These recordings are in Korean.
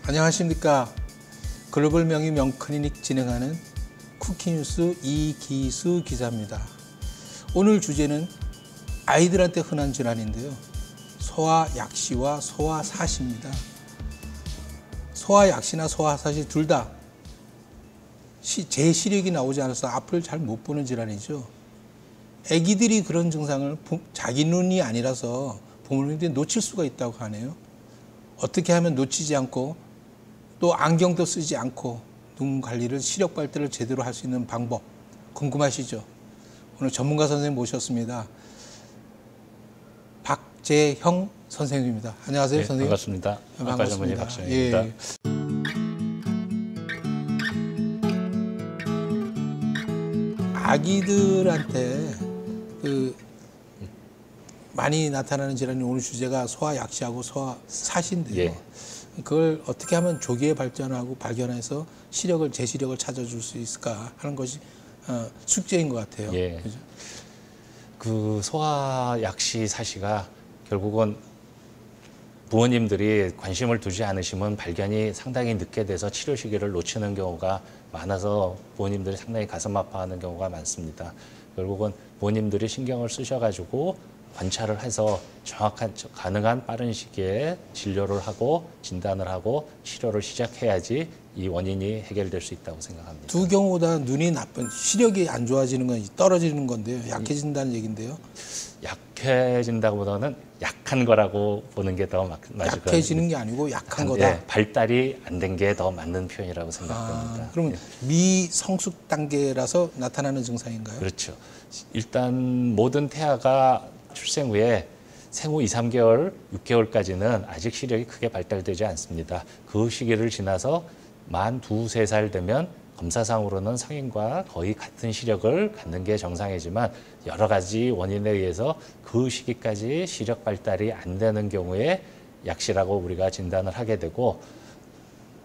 안녕하십니까. 글로벌 명의 명클리닉 진행하는 쿠키뉴스 이기수 기자입니다. 오늘 주제는 아이들한테 흔한 질환인데요. 소아약시와 소아사시입니다. 소아약시나 소아사시 둘 다 제 시력이 나오지 않아서 앞을 잘 못 보는 질환이죠. 아기들이 그런 증상을 자기 눈이 아니라서 부모님들이 놓칠 수가 있다고 하네요. 어떻게 하면 놓치지 않고 또 안경도 쓰지 않고 눈 관리를, 시력 발달을 제대로 할 수 있는 방법 궁금하시죠? 오늘 전문가 선생님 모셨습니다. 박재형 선생님입니다. 안녕하세요, 네, 선생님. 반갑습니다. 아까 전문의 박재형입니다. 예. 아기들한테 많이 나타나는 질환이 오늘 주제가 소아약시하고 소아사시인데요. 예. 그걸 어떻게 하면 조기에 발견하고 발견해서 제 시력을 찾아줄 수 있을까 하는 것이 숙제인 것 같아요. 예. 그죠? 그 소아약시 사시가 결국은 부모님들이 관심을 두지 않으시면 발견이 상당히 늦게 돼서 치료 시기를 놓치는 경우가 많아서 부모님들이 상당히 가슴 아파하는 경우가 많습니다. 결국은 부모님들이 신경을 쓰셔가지고 관찰을 해서 정확한, 가능한 빠른 시기에 진료를 하고 진단을 하고 치료를 시작해야지 이 원인이 해결될 수 있다고 생각합니다. 두 경우 다 눈이 나쁜, 시력이 안 좋아지는 건 떨어지는 건데요. 약해진다는 얘기인데요. 약해진다고보다는 약한 거라고 보는 게 더 맞을 것 같아요. 약해지는 게 아니고 약한 거다. 예, 발달이 안 된 게 더 맞는 표현이라고 생각합니다. 그러면 예. 미성숙 단계라서 나타나는 증상인가요? 그렇죠. 일단 모든 태아가 출생 후에 생후 2, 3개월, 6개월까지는 아직 시력이 크게 발달되지 않습니다. 그 시기를 지나서 만 2, 3살 되면 검사상으로는 성인과 거의 같은 시력을 갖는 게 정상이지만 여러 가지 원인에 의해서 그 시기까지 시력 발달이 안 되는 경우에 약시라고 우리가 진단을 하게 되고,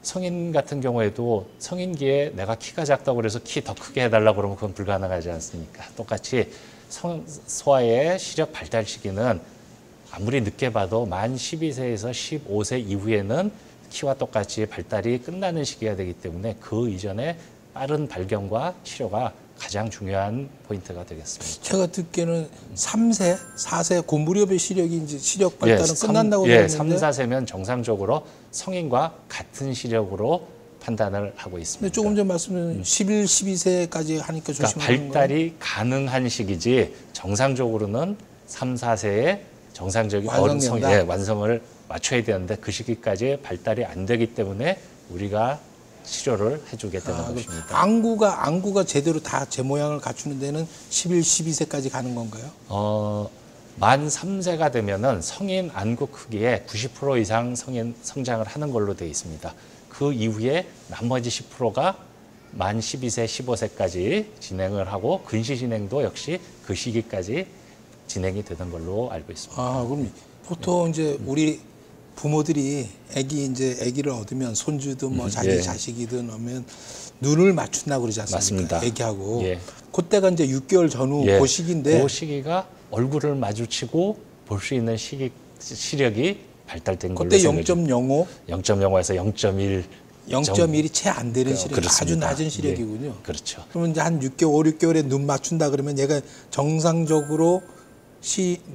성인 같은 경우에도 성인기에 내가 키가 작다고 그래서 키 더 크게 해달라고 그러면 그건 불가능하지 않습니까? 똑같이 소아의 시력 발달 시기는 아무리 늦게 봐도 만 12세에서 15세 이후에는 키와 똑같이 발달이 끝나는 시기가 되기 때문에 그 이전에 빠른 발견과 치료가 가장 중요한 포인트가 되겠습니다. 제가 듣기에는 3세, 4세 그 무렵의 시력이 이제 시력 발달은 끝난다고 예, 들었는데 3, 4세면 정상적으로 성인과 같은 시력으로 판단을 하고 있습니다. 근데 조금 전 말씀드린 11, 12세까지 하니까 그러니까 조심하는 거예요. 발달이 가능한 시기지 정상적으로는 3, 4세에 정상적인 완성을 맞춰야 되는데 그 시기까지 발달이 안 되기 때문에 우리가 치료를 해주게 되는 것입니다. 안구가 제대로 다 제 모양을 갖추는 데는 11, 12세까지 가는 건가요? 만 3세가 되면은 성인 안구 크기의 90% 이상 성장을 하는 걸로 되어 있습니다. 그 이후에 나머지 10%가 만 12세, 15세까지 진행을 하고 근시 진행도 역시 그 시기까지 진행이 되는 걸로 알고 있습니다. 그럼 보통 이제 우리 부모들이 아기를 얻으면 손주든 뭐 자기 예. 자식이든 하면 눈을 맞춘다고 그러지 않습니까? 맞습니다. 아기하고. 예. 그때가 이제 6개월 전후 예. 그 시기인데 그 시기가 얼굴을 마주치고 볼 수 있는 시력이 발달된 걸로 그때 생각해요. 0.05? 0.05에서 0.1 0.1이 채 안 되는 시력, 아주 그렇습니다. 낮은 시력이군요. 예, 그렇죠. 그러면 이제 한 6개월, 5, 6개월에 눈 맞춘다 그러면 얘가 정상적으로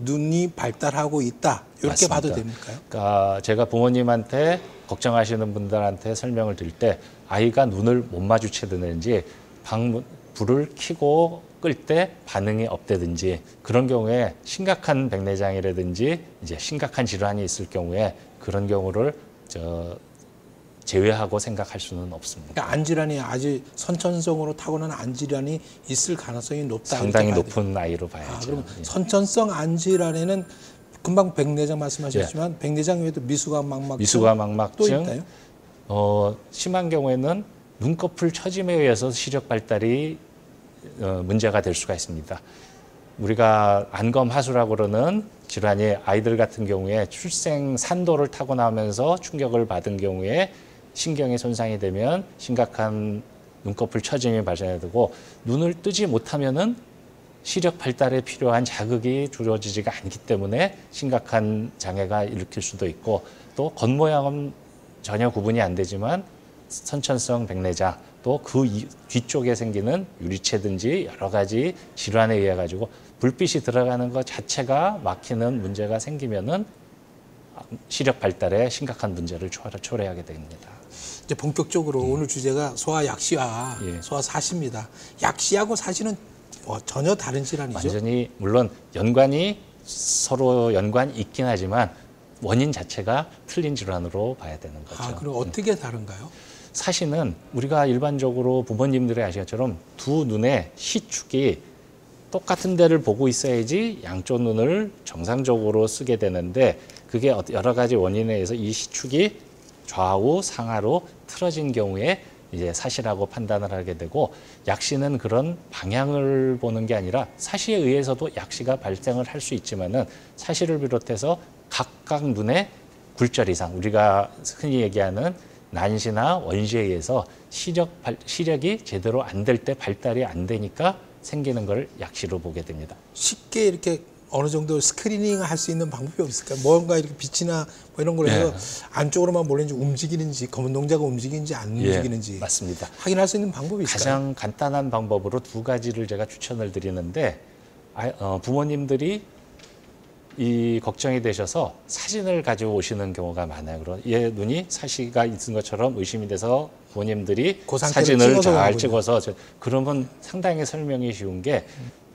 눈이 발달하고 있다. 이렇게 맞습니다. 봐도 됩니까? 그러니까 제가 부모님한테 걱정하시는 분들한테 설명을 드릴 때 아이가 눈을 못 마주치든지 불을 켜고 끌 때 반응이 없다든지 그런 경우에 심각한 백내장이라든지 이제 심각한 질환이 있을 경우에 그런 경우를 제외하고 생각할 수는 없습니다. 그러니까 안질환이 아주 선천성으로 타고난 안질환이 있을 가능성이 높다. 상당히 높은 아이로 봐야죠. 그럼 예. 선천성 안질환에는 금방 백내장 말씀하셨지만 백내장 외에도 미수가망막증 또 있나요? 심한 경우에는 눈꺼풀 처짐에 의해서 시력 발달이 문제가 될 수가 있습니다. 우리가 안검하수라고 그러는 질환이 아이들 같은 경우에 출생 산도를 타고나면서 충격을 받은 경우에 신경이 손상이 되면 심각한 눈꺼풀 처짐이 발생이 되고 눈을 뜨지 못하면은 시력 발달에 필요한 자극이 주어지지가 않기 때문에 심각한 장애가 일으킬 수도 있고 또 겉모양은 전혀 구분이 안 되지만 선천성 백내장 또 그 뒤쪽에 생기는 유리체든지 여러 가지 질환에 의해 가지고 불빛이 들어가는 것 자체가 막히는 문제가 생기면은 시력 발달에 심각한 문제를 초래하게 됩니다. 이제 본격적으로 오늘 주제가 소아약시와 예. 소아사시입니다. 약시하고 사시는 전혀 다른 질환이죠. 완전히 물론 서로 연관이 있긴 하지만 원인 자체가 틀린 질환으로 봐야 되는 거죠. 그럼 어떻게 다른가요? 사시는 우리가 일반적으로 부모님들이 아시는 것처럼 두 눈의 시축이 똑같은 데를 보고 있어야지 양쪽 눈을 정상적으로 쓰게 되는데 그게 여러 가지 원인에 의해서 이 시축이 좌우 상하로 틀어진 경우에 이제 사시라고 판단을 하게 되고 약시는 그런 방향을 보는 게 아니라 사시에 의해서도 약시가 발생을 할 수 있지만은 사시를 비롯해서 각각 눈의 굴절 이상 우리가 흔히 얘기하는 난시나 원시에 의해서 시력이 제대로 안 될 때 발달이 안 되니까 생기는 걸 약시로 보게 됩니다. 쉽게 이렇게 어느 정도 스크리닝 할 수 있는 방법이 없을까요? 뭔가 이렇게 빛이나 뭐 이런 걸 해서 안쪽으로만 몰리는지 움직이는지 검은 동자가 움직이는지 안 움직이는지 맞습니다. 확인할 수 있는 방법이 있을까요? 가장 간단한 방법으로 두 가지를 제가 추천을 드리는데 부모님들이 이 걱정이 되셔서 사진을 가지고 오시는 경우가 많아요. 그럼 얘 눈이 사시가 있는 것처럼 의심이 돼서 부모님들이 그 상태를 사진을 찍어서 잘 오는군요. 찍어서 그러면 상당히 설명이 쉬운 게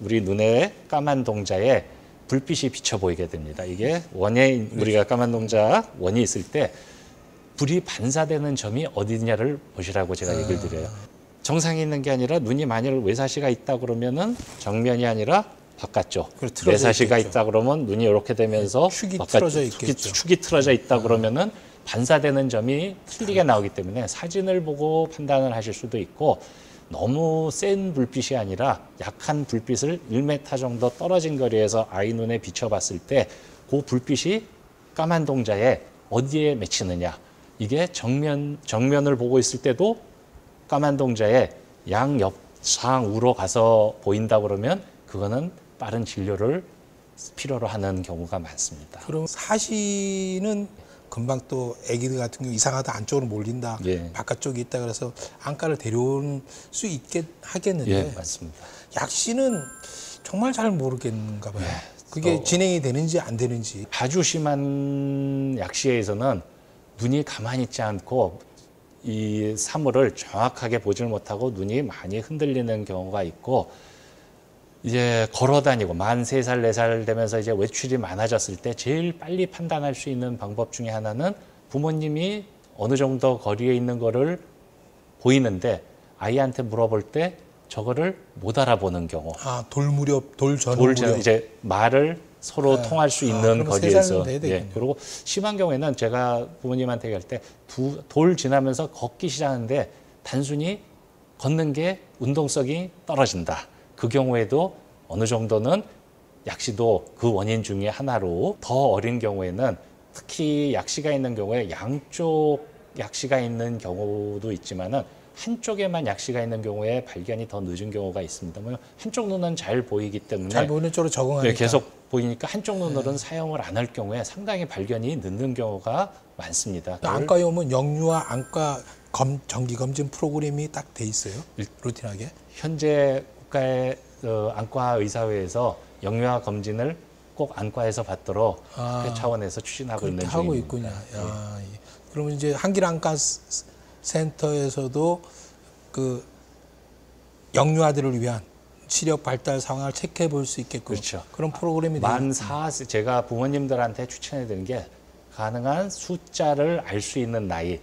우리 눈의 까만 동자에 불빛이 비쳐 보이게 됩니다. 이게 우리가 까만 동자 원이 있을 때 불이 반사되는 점이 어디냐를 보시라고 제가 얘기를 드려요. 정상이 있는 게 아니라 눈이 만일 외사시가 있다 그러면은 정면이 아니라 바깥쪽. 틀어져 내사시가 있겠죠. 있다 그러면 눈이 이렇게 되면서 축이 바깥쪽, 틀어져 있겠죠. 축이 틀어져 있다 그러면은 반사되는 점이 틀리게 나오기 때문에 사진을 보고 판단을 하실 수도 있고 너무 센 불빛이 아니라 약한 불빛을 1m 정도 떨어진 거리에서 아이 눈에 비춰봤을 때 그 불빛이 까만 동자에 어디에 맺히느냐. 이게 정면을 보고 있을 때도 까만 동자에 양옆상우로 가서 보인다 그러면 그거는 빠른 진료를 필요로 하는 경우가 많습니다. 그럼 사시는 금방 또 아기들 같은 경우 이상하다 안쪽으로 몰린다 예. 바깥쪽에 있다 그래서 안과를 데려올 수 있게 하겠는데 예, 맞습니다. 약시는 정말 잘 모르겠는가 봐요. 예, 그게 진행이 되는지 안 되는지. 아주 심한 약시에서는 눈이 가만히 있지 않고 이 사물을 정확하게 보질 못하고 눈이 많이 흔들리는 경우가 있고 이제 걸어 다니고 만 3살, 4살 되면서 이제 외출이 많아졌을 때 제일 빨리 판단할 수 있는 방법 중에 하나는 부모님이 어느 정도 거리에 있는 거를 보이는데 아이한테 물어볼 때 저거를 못 알아보는 경우. 돌 무렵, 돌 전 무렵. 이제 말을 서로 통할 수 있는 그러면 거리에서. 3살은 돼야 되겠네요. 그리고 심한 경우에는 제가 부모님한테 얘기할 때 돌 지나면서 걷기 시작하는데 단순히 걷는 게 운동성이 떨어진다. 그 경우에도 어느 정도는 약시도 그 원인 중에 하나로 더 어린 경우에는 특히 약시가 있는 경우에 양쪽 약시가 있는 경우도 있지만은 한쪽에만 약시가 있는 경우에 발견이 더 늦은 경우가 있습니다. 한쪽 눈은 잘 보이기 때문에 잘 보이는 쪽으로 적응하니까. 계속 보이니까 한쪽 눈으로는 사용을 안 할 경우에 상당히 발견이 늦는 경우가 많습니다. 안과에 오면 영유아 안과 정기 검진 프로그램이 딱 돼 있어요. 루틴하게. 현재 국가의 안과 의사회에서 영유아 검진을 꼭 안과에서 받도록 그 차원에서 추진하고 있는 중입니다. 하고 있군요. 예. 그러면 이제 한길안과 센터에서도 그 영유아들을 위한 시력 발달 상황을 체크해 볼 수 있게끔 그렇죠. 그런 프로그램이 만 4세 제가 부모님들한테 추천해 드리는 게 가능한 숫자를 알 수 있는 나이.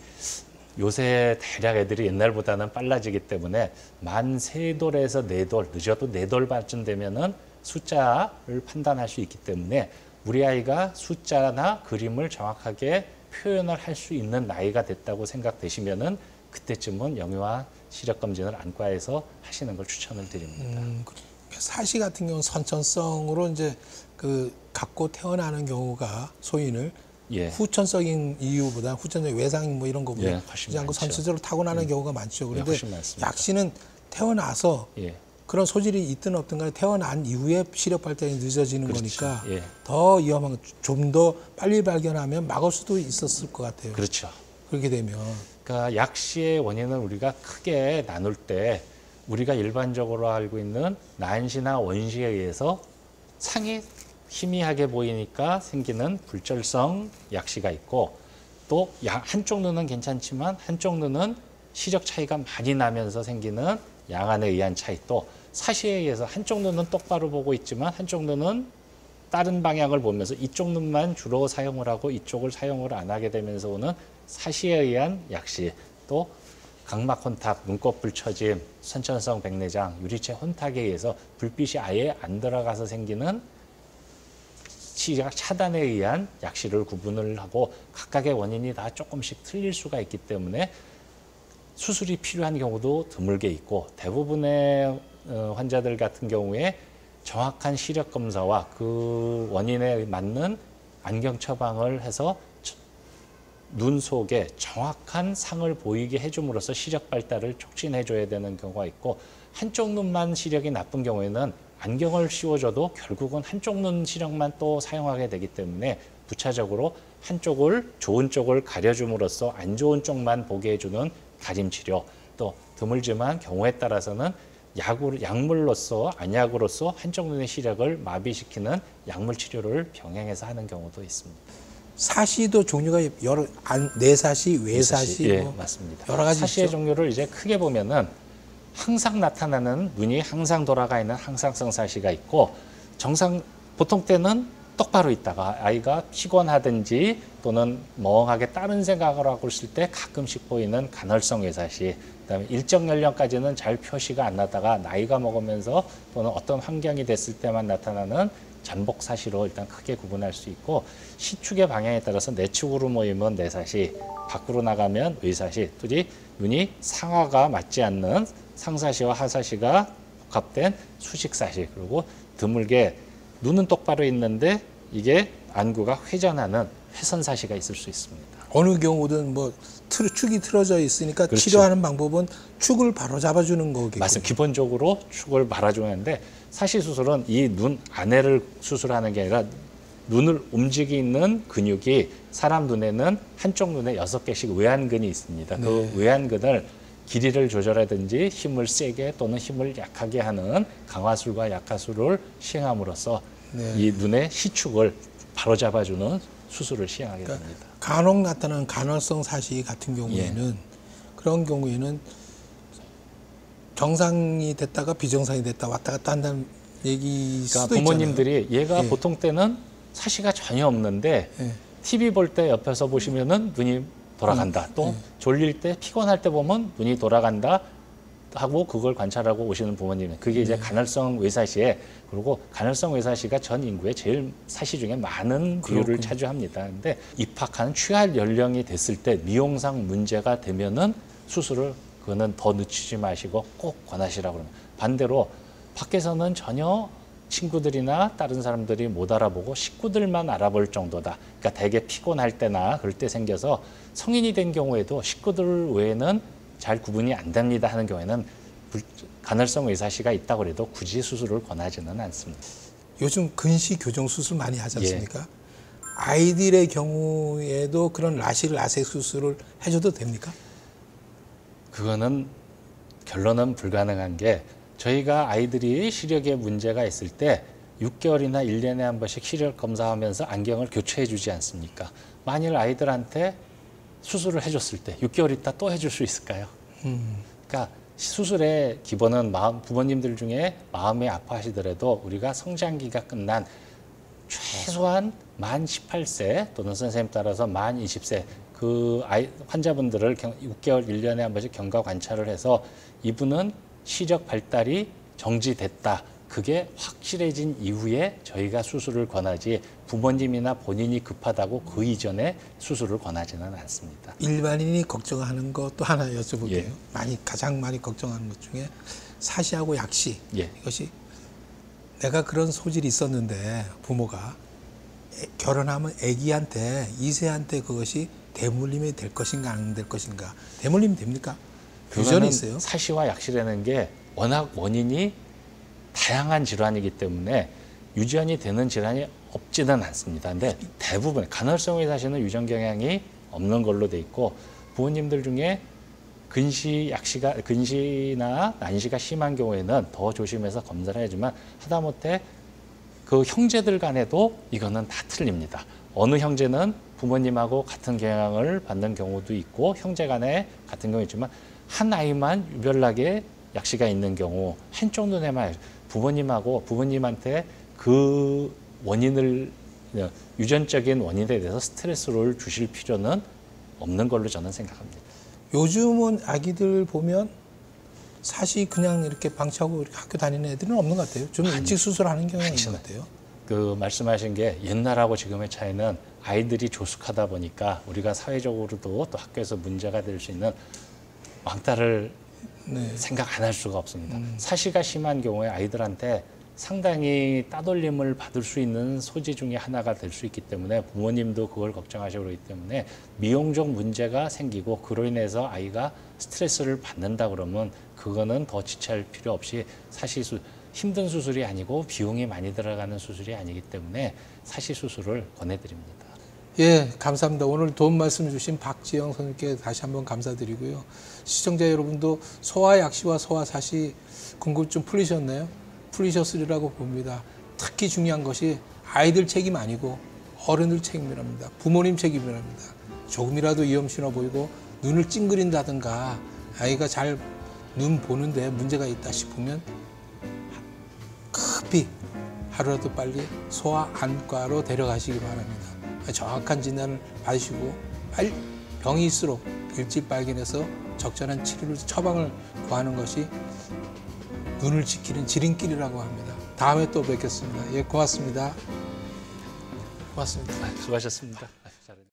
요새 대략 애들이 옛날보다는 빨라지기 때문에 만 3돌에서 4돌, 늦어도 4돌쯤 되면은 숫자를 판단할 수 있기 때문에 우리 아이가 숫자나 그림을 정확하게 표현을 할 수 있는 나이가 됐다고 생각되시면은 그때쯤은 영유아 시력 검진을 안과에서 하시는 걸 추천을 드립니다. 사시 같은 경우는 선천성으로 이제 갖고 태어나는 경우가 소인을 후천성인 이유보다 후천적 외상 뭐 이런 거보다 훨씬 않고 많죠. 선천적으로 타고나는 경우가 많죠. 그런데 훨씬 많습니다. 약시는 태어나서 그런 소질이 있든 없든 간에 태어난 이후에 시력 발달이 늦어지는 거니까 더 위험한 거, 좀 더 빨리 발견하면 막을 수도 있었을 것 같아요. 그렇죠. 그렇게 되면 그러니까 약시의 원인은 우리가 크게 나눌 때 우리가 일반적으로 알고 있는 난시나 원시에 의해서 상이 희미하게 보이니까 생기는 불절성 약시가 있고, 또 한쪽 눈은 괜찮지만 한쪽 눈은 시력 차이가 많이 나면서 생기는 양안에 의한 차이, 또 사시에 의해서 한쪽 눈은 똑바로 보고 있지만 한쪽 눈은 다른 방향을 보면서 이쪽 눈만 주로 사용을 하고 이쪽을 사용을 안 하게 되면서 오는 사시에 의한 약시, 또 각막 혼탁, 눈꺼풀 처짐, 선천성 백내장, 유리체 혼탁에 의해서 불빛이 아예 안 들어가서 생기는 시각 차단에 의한 약시를 구분을 하고, 각각의 원인이 다 조금씩 틀릴 수가 있기 때문에 수술이 필요한 경우도 드물게 있고, 대부분의 환자들 같은 경우에 정확한 시력 검사와 그 원인에 맞는 안경 처방을 해서 눈 속에 정확한 상을 보이게 해줌으로써 시력 발달을 촉진해줘야 되는 경우가 있고, 한쪽 눈만 시력이 나쁜 경우에는 안경을 씌워줘도 결국은 한쪽 눈 시력만 또 사용하게 되기 때문에 부차적으로 한쪽을, 좋은 쪽을 가려줌으로써 안 좋은 쪽만 보게 해주는 가림 치료, 또 드물지만 경우에 따라서는 약물로서, 안약으로서 한쪽 눈의 시력을 마비시키는 약물 치료를 병행해서 하는 경우도 있습니다. 사시도 종류가 여러, 내사시, 외사시, 예, 뭐 맞습니다. 여러 가지 사시의 있죠. 종류를 이제 크게 보면은 항상 나타나는, 눈이 항상 돌아가 있는 항상성 사시가 있고, 보통 때는 똑바로 있다가 아이가 피곤하든지 또는 멍하게 다른 생각을 하고 있을 때 가끔씩 보이는 간헐성 외사시, 그다음에 일정 연령까지는 잘 표시가 안 나다가 나이가 먹으면서 또는 어떤 환경이 됐을 때만 나타나는 잠복 사시로 일단 크게 구분할 수 있고, 시축의 방향에 따라서 내축으로 모이면 내사시, 밖으로 나가면 외사시, 또 눈이 상하가 맞지 않는 상사시와 하사시가 복합된 수식사시, 그리고 드물게 눈은 똑바로 있는데 이게 안구가 회전하는 회선사시가 있을 수 있습니다. 어느 경우든 뭐 축이 틀어져 있으니까 그렇죠. 치료하는 방법은 축을 바로 잡아주는 거겠군요. 맞습니다. 기본적으로 축을 바라주는데, 사시 수술은 이 눈 안에를 수술하는 게 아니라 눈을 움직이는 근육이, 사람 눈에는 한쪽 눈에 6개씩 외안근이 있습니다. 네. 그 외안근을 길이를 조절하든지 힘을 세게 또는 힘을 약하게 하는 강화술과 약화술을 시행함으로써 네. 이 눈의 시축을 바로잡아주는 수술을 시행하게 됩니다. 간혹 나타나는 간헐성 사시 같은 경우에는 그런 경우에는 정상이 됐다가 비정상이 됐다 왔다 갔다 한다는 얘기 수도 그러니까 부모님들이 있잖아요. 얘가 예. 보통 때는 사시가 전혀 없는데 예. TV 볼 때 옆에서 보시면은 눈이 돌아간다. 또 졸릴 때, 피곤할 때 보면 눈이 돌아간다 하고 그걸 관찰하고 오시는 부모님, 그게 이제 간헐성 외사시에, 그리고 간헐성 외사시가 전 인구의 제일 사시 중에 많은 비율을 그렇군요. 차지합니다. 근데 입학한 취할 연령이 됐을 때 미용상 문제가 되면은 수술을, 그거는 더 늦추지 마시고 꼭 권하시라고 합니다. 반대로 밖에서는 전혀 친구들이나 다른 사람들이 못 알아보고 식구들만 알아볼 정도다. 그러니까 되게 피곤할 때나 그럴 때 생겨서 성인이 된 경우에도 식구들 외에는 잘 구분이 안 됩니다 하는 경우에는 간헐성 외사시가 있다고 해도 굳이 수술을 권하지는 않습니다. 요즘 근시 교정 수술 많이 하지 않습니까? 아이들의 경우에도 그런 라식 수술을 해줘도 됩니까? 그거는 결론은 불가능한 게, 저희가 아이들이 시력에 문제가 있을 때 6개월이나 1년에 한 번씩 시력 검사하면서 안경을 교체해 주지 않습니까? 만일 아이들한테 수술을 해줬을 때 6개월 있다 또 해줄 수 있을까요? 그러니까 수술의 기본은 부모님들 중에 마음이 아파하시더라도 우리가 성장기가 끝난 최소한 만 18세 또는 선생님 따라서 만 20세 그 환자분들을 6개월, 1년에 한 번씩 경과 관찰을 해서 이분은 시력 발달이 정지됐다, 그게 확실해진 이후에 저희가 수술을 권하지, 부모님이나 본인이 급하다고 그 이전에 수술을 권하지는 않습니다. 일반인이 걱정하는 것도 하나 여쭤볼게요. 예. 가장 많이 걱정하는 것 중에 사시하고 약시. 예. 이것이 내가 그런 소질이 있었는데 부모가 결혼하면 아기한테, 2세한테 그것이 대물림이 될 것인가 안 될 것인가. 대물림이 됩니까? 유전이 있어요. 사시와 약시라는 게 워낙 원인이 다양한 질환이기 때문에 유전이 되는 질환이 없지는 않습니다. 근데 대부분 간헐성 외사시는 유전 경향이 없는 걸로 돼 있고, 부모님들 중에 근시나 난시가 심한 경우에는 더 조심해서 검사를 해야지만 하다못해 그 형제들 간에도 이거는 다 틀립니다. 어느 형제는 부모님하고 같은 경향을 받는 경우도 있고 형제 간에 같은 경우 있지만 한 아이만 유별나게 약시가 있는 경우 한쪽 눈에만 부모님한테 그 원인을 유전적인 원인에 대해서 스트레스를 주실 필요는 없는 걸로 저는 생각합니다. 요즘은 아기들 보면 사실 그냥 이렇게 방치하고 이렇게 학교 다니는 애들은 없는 것 같아요. 좀 일찍 수술하는 경향이 있는 것 같아요. 그 말씀하신 게 옛날하고 지금의 차이는 아이들이 조숙하다 보니까 우리가 사회적으로도 또 학교에서 문제가 될 수 있는 왕따를 생각 안 할 수가 없습니다. 사시가 심한 경우에 아이들한테 상당히 따돌림을 받을 수 있는 소지 중에 하나가 될 수 있기 때문에 부모님도 그걸 걱정하시고 그러기 때문에 미용적 문제가 생기고 그로 인해서 아이가 스트레스를 받는다 그러면 그거는 더 지체할 필요 없이 힘든 수술이 아니고 비용이 많이 들어가는 수술이 아니기 때문에 사시 수술을 권해드립니다. 예, 감사합니다. 오늘 도움 말씀 주신 박지영 선생님께 다시 한번 감사드리고요. 시청자 여러분도 소아약시와 소아사시 궁금증 풀리셨나요? 풀리셨으리라고 봅니다. 특히 중요한 것이 아이들 책임 아니고 어른들 책임이랍니다. 부모님 책임이랍니다. 조금이라도 위험신호 보이고 눈을 찡그린다든가 아이가 잘 눈 보는데 문제가 있다 싶으면 급히 하루라도 빨리 소아 안과로 데려가시기 바랍니다. 정확한 진단을 받으시고 병이 있을수록 일찍 발견해서 적절한 치료를 처방을 구하는 것이 눈을 지키는 지름길이라고 합니다. 다음에 또 뵙겠습니다. 예, 고맙습니다. 고맙습니다. 수고하셨습니다.